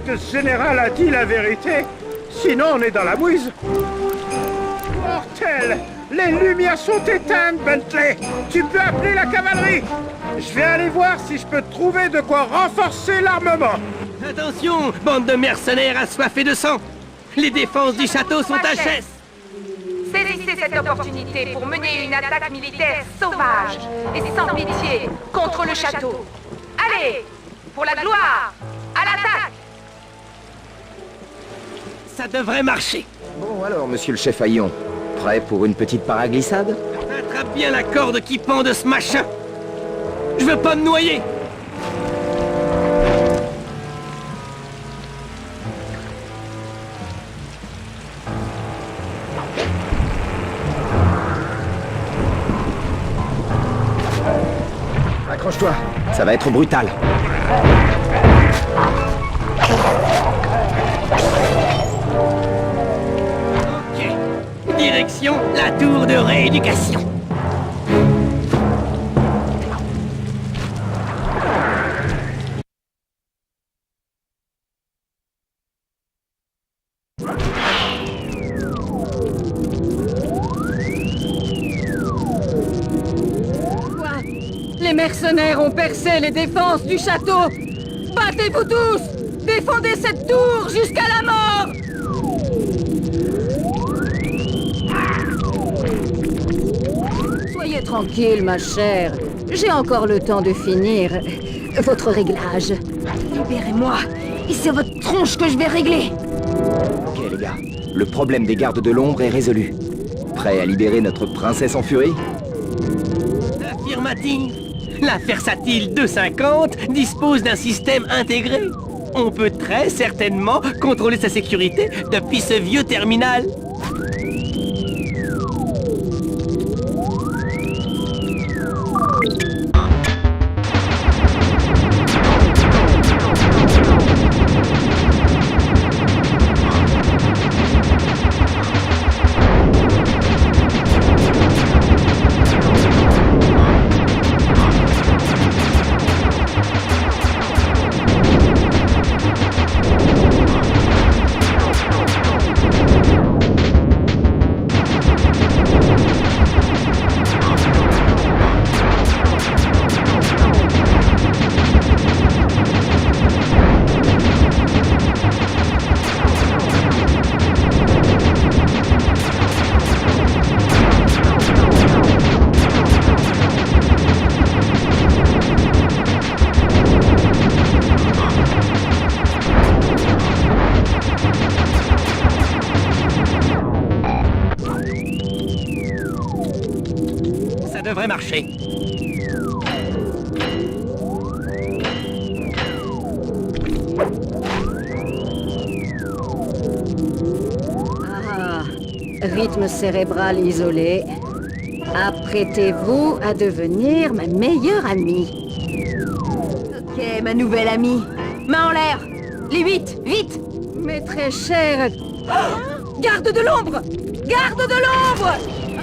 que ce général a dit la vérité. Sinon, on est dans la mouise. Mortel! Les lumières sont éteintes, Bentley! Tu peux appeler la cavalerie! Je vais aller voir si je peux trouver de quoi renforcer l'armement! Attention, bande de mercenaires assoiffés de sang! Les défenses du château sont à chef! Saisissez cette opportunité pour mener une attaque militaire sauvage et sans pitié contre le château. Allez, pour la gloire, à l'attaque! Ça devrait marcher. Bon alors, monsieur le chef Haillon, prêt pour une petite paraglissade? Attrape bien la corde qui pend de ce machin. Je veux pas me noyer. Accroche-toi, ça va être brutal. Ok. Direction la tour de rééducation. Les mercenaires ont percé les défenses du château! Battez-vous tous! Défendez cette tour jusqu'à la mort! Soyez tranquille, ma chère. J'ai encore le temps de finir votre réglage. Libérez-moi, et c'est votre tronche que je vais régler! Ok les gars, le problème des gardes de l'ombre est résolu. Prêt à libérer notre princesse en furie? Affirmative. La Versatile 250 dispose d'un système intégré. On peut très certainement contrôler sa sécurité depuis ce vieux terminal. Ça devrait marcher. Ah, rythme cérébral isolé. Apprêtez-vous à devenir ma meilleure amie. Ok, ma nouvelle amie. Main en l'air. Les 8, vite. Mes très chers... Oh, garde de l'ombre. Garde de l'ombre.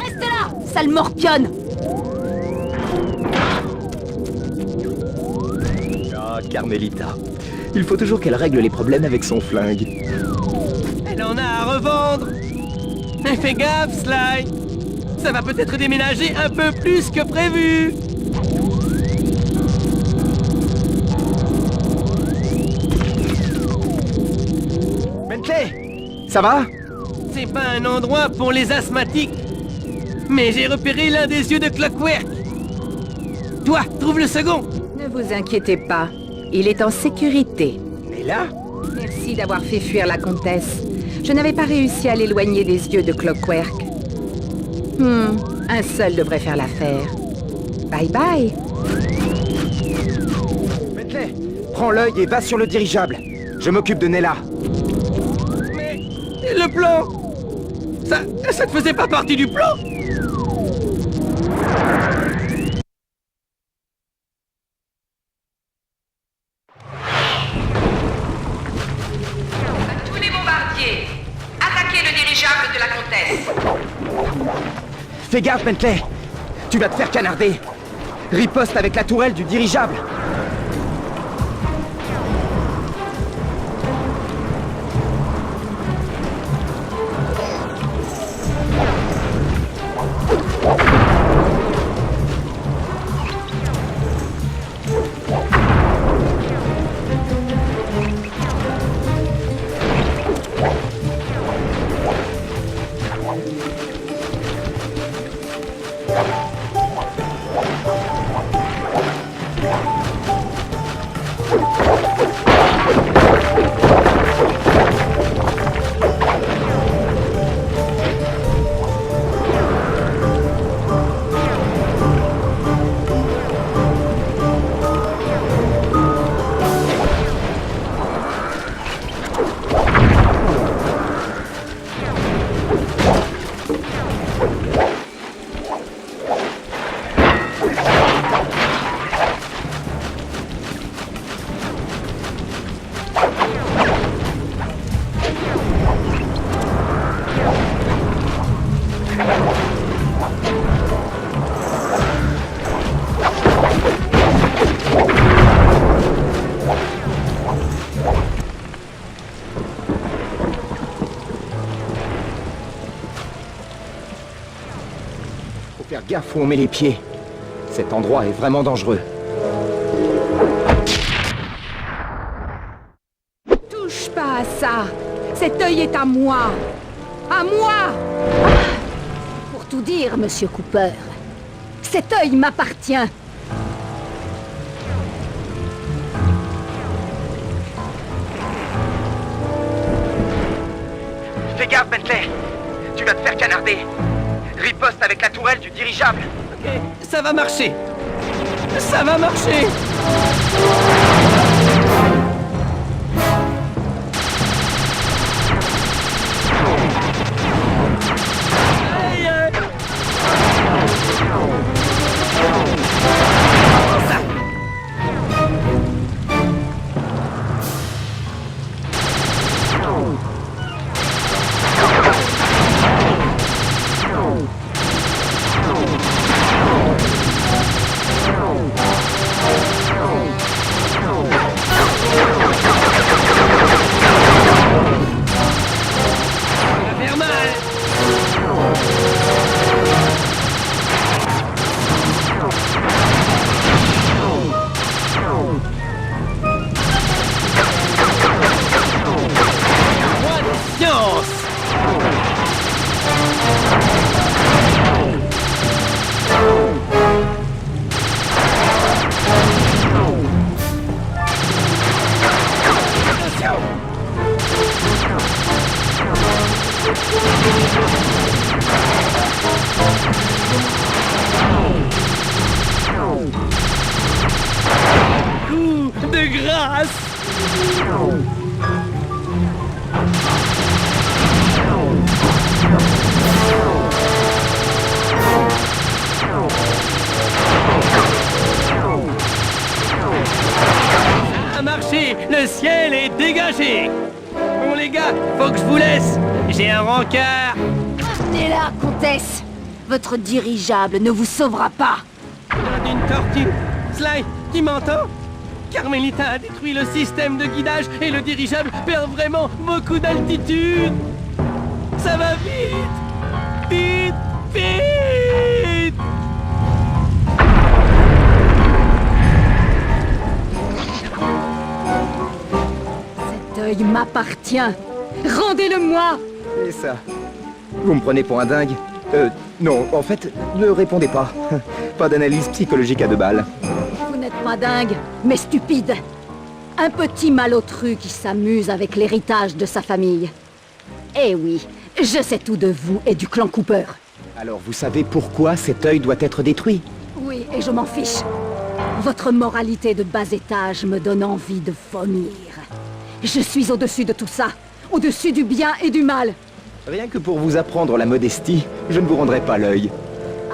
Restez là, sale morpionne. Ah, Carmelita. Il faut toujours qu'elle règle les problèmes avec son flingue. Elle en a à revendre. Et fais gaffe, Sly. Ça va peut-être déménager un peu plus que prévu. Bentley, ça va? C'est pas un endroit pour les asthmatiques. Mais j'ai repéré l'un des yeux de Clockwork. Toi, trouve le second. Ne vous inquiétez pas, il est en sécurité. Mais là? Merci d'avoir fait fuir la comtesse. Je n'avais pas réussi à l'éloigner des yeux de Clockwork. Un seul devrait faire l'affaire. Bye bye. Bentley, prends l'œil et va sur le dirigeable. Je m'occupe de Nella. Mais le plan, ça ne faisait pas partie du plan. Tous les bombardiers, attaquez le dirigeable de la comtesse. Fais gaffe, Bentley. Tu vas te faire canarder. Riposte avec la tourelle du dirigeable. faire gaffe où on met les pieds. Cet endroit est vraiment dangereux. Touche pas à ça. Cet œil est à moi. À moi. Pour tout dire, Monsieur Cooper, cet œil m'appartient. Fais gaffe, Bentley! Tu vas te faire canarder! Riposte avec la tourelle du dirigeable! Ok, ça va marcher. Ça va marcher. Aïe, aïe. Ça. Ça va faire mal. Moi de science. Coup de grâce. Ça a marché. Le ciel est dégagé. Bon les gars, faut que je vous laisse. J'ai un rencard. Venez-la, comtesse. Votre dirigeable ne vous sauvera pas. D'une tortue. Sly, tu m'entends? Carmelita a détruit le système de guidage et le dirigeable perd vraiment beaucoup d'altitude. Ça va vite. Vite, vite. Cet œil m'appartient. Rendez-le-moi. Et ça. Vous me prenez pour un dingue? Non, en fait, ne répondez pas. Pas d'analyse psychologique à 2 balles. Vous n'êtes pas dingue, mais stupide. Un petit malotru qui s'amuse avec l'héritage de sa famille. Eh oui, je sais tout de vous et du clan Cooper. Alors vous savez pourquoi cet œil doit être détruit? Oui, et je m'en fiche. Votre moralité de bas étage me donne envie de vomir. Je suis au-dessus de tout ça. Au-dessus du bien et du mal. Rien que pour vous apprendre la modestie, je ne vous rendrai pas l'œil.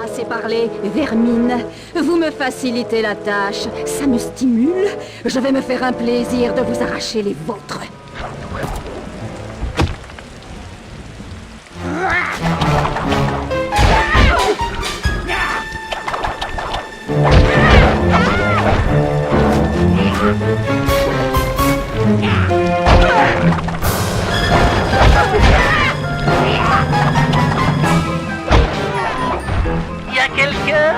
Assez parlé, vermine. Vous me facilitez la tâche. Ça me stimule. Je vais me faire un plaisir de vous arracher les vôtres. Y a quelqu'un?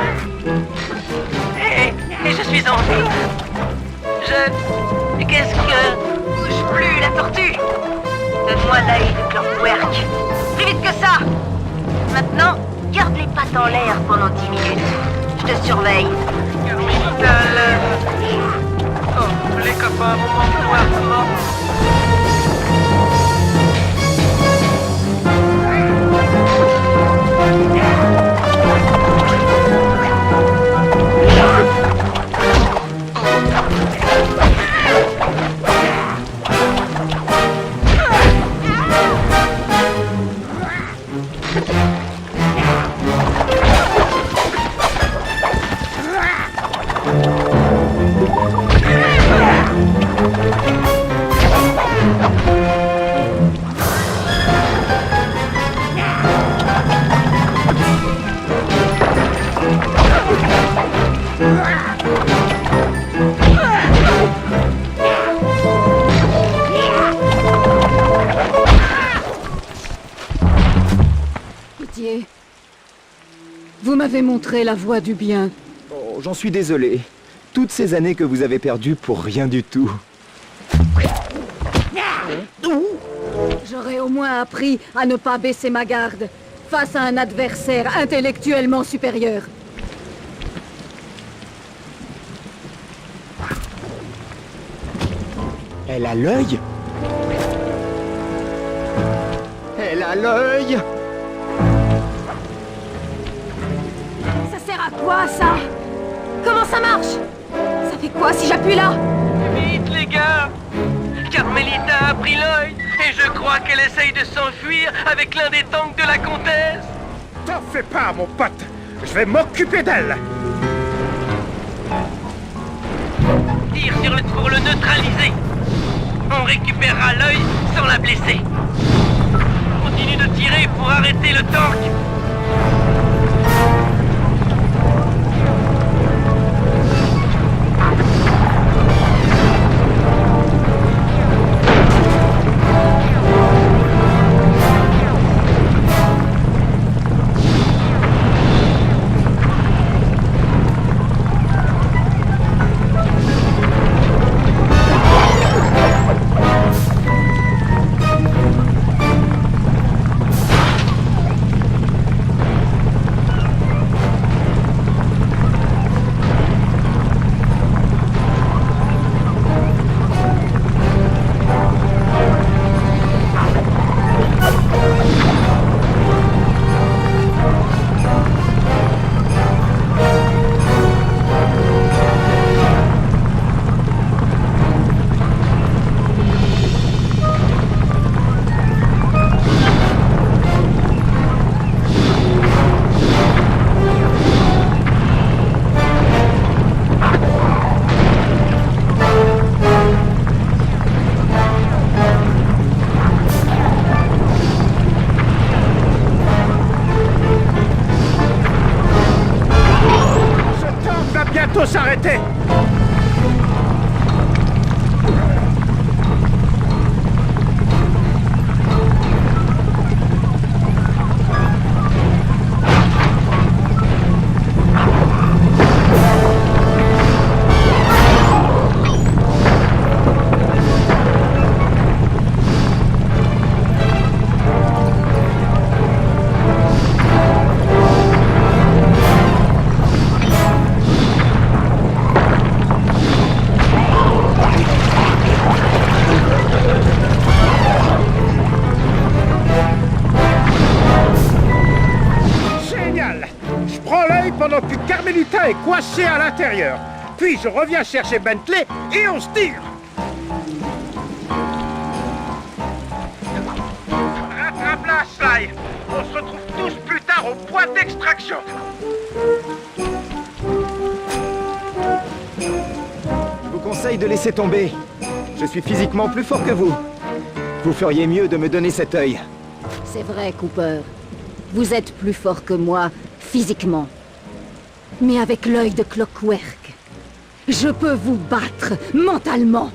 Et je suis en vie. Qu'est-ce que... Bouge plus, la tortue! Donne-moi l'œil du clan Quirk. Plus vite que ça! Maintenant, garde les pattes en l'air pendant 10 minutes. Je te surveille. Oh, les copains vont m'en vouloir mort. m'avez montré la voie du bien. Oh, j'en suis désolé. Toutes ces années que vous avez perdues pour rien du tout. J'aurais au moins appris à ne pas baisser ma garde face à un adversaire intellectuellement supérieur. Elle a l'œil? Elle a l'œil! Ça sert à quoi, ça? Comment ça marche? Ça fait quoi si j'appuie là? Vite, les gars! Carmelita a pris l'œil et je crois qu'elle essaye de s'enfuir avec l'un des tanks de la comtesse. T'en fais pas, mon pote. Je vais m'occuper d'elle. Tire sur le pour le neutraliser. On récupérera l'œil sans la blesser. Continue de tirer pour arrêter le tank. S'arrêter. Pendant que Carmelita est coincée à l'intérieur. Puis je reviens chercher Bentley et on se tire. Rattrape-la, Sly. On se retrouve tous plus tard au point d'extraction. Je vous conseille de laisser tomber. Je suis physiquement plus fort que vous. Vous feriez mieux de me donner cet œil. C'est vrai, Cooper. Vous êtes plus fort que moi, physiquement. Mais avec l'œil de Clockwork, je peux vous battre mentalement.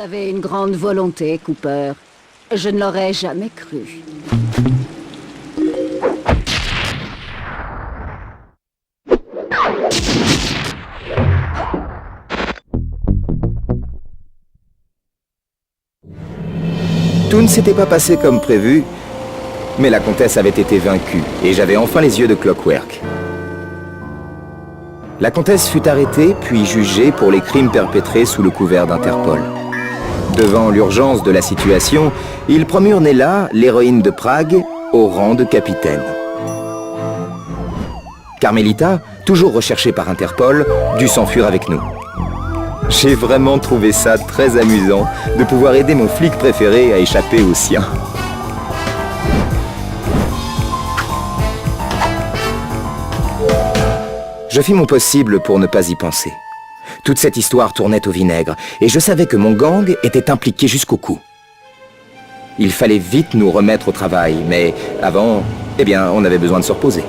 avez une grande volonté, Cooper. Je ne l'aurais jamais cru. Tout ne s'était pas passé comme prévu, mais la comtesse avait été vaincue et j'avais enfin les yeux de Clockwork. La comtesse fut arrêtée puis jugée pour les crimes perpétrés sous le couvert d'Interpol. Devant l'urgence de la situation, ils promurent Nella, l'héroïne de Prague, au rang de capitaine. Carmelita, toujours recherchée par Interpol, dut s'enfuir avec nous. J'ai vraiment trouvé ça très amusant de pouvoir aider mon flic préféré à échapper au sien. Je fis mon possible pour ne pas y penser. Toute cette histoire tournait au vinaigre, et je savais que mon gang était impliqué jusqu'au cou. Il fallait vite nous remettre au travail, mais avant, eh bien, on avait besoin de se reposer.